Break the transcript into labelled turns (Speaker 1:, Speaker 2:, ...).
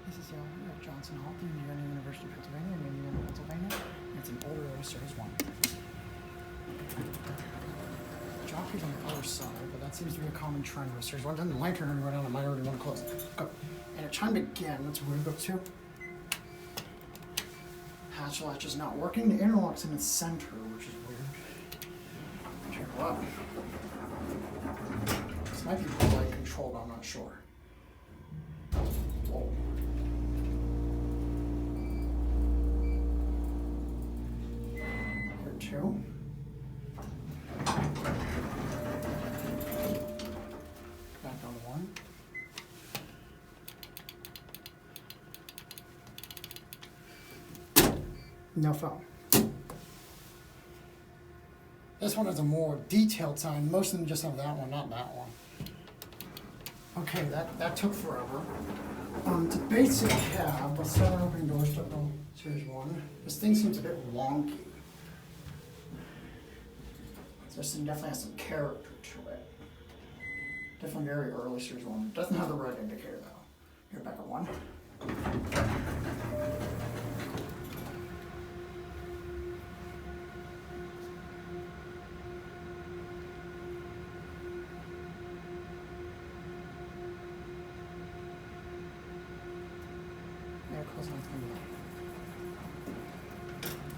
Speaker 1: This is Yale at Johnson Hall, the Indiana University of Pennsylvania, in Indiana, Pennsylvania. It's an older Series 1. Jockey's on the other side, but that seems to be a common trend with Series 1. Then the line turn and go down, the minority one close. Go. And it chimed again. That's where we go to. Hatch latch is not working. The interlock's in its center, which is weird. Check it out. This might be relay controlled, I'm not sure. Whoa. Here, 2. Back down to 1. No phone. This one has a more detailed sign. Most of them just have that one, not that one. Okay, that took forever. It's a basic cab with 7 opening doors, typical Series 1. This thing seems a bit wonky. This thing definitely has some character to it. Definitely very early Series 1. Doesn't have the red indicator though. Here, back at 1. Yeah, close on 3.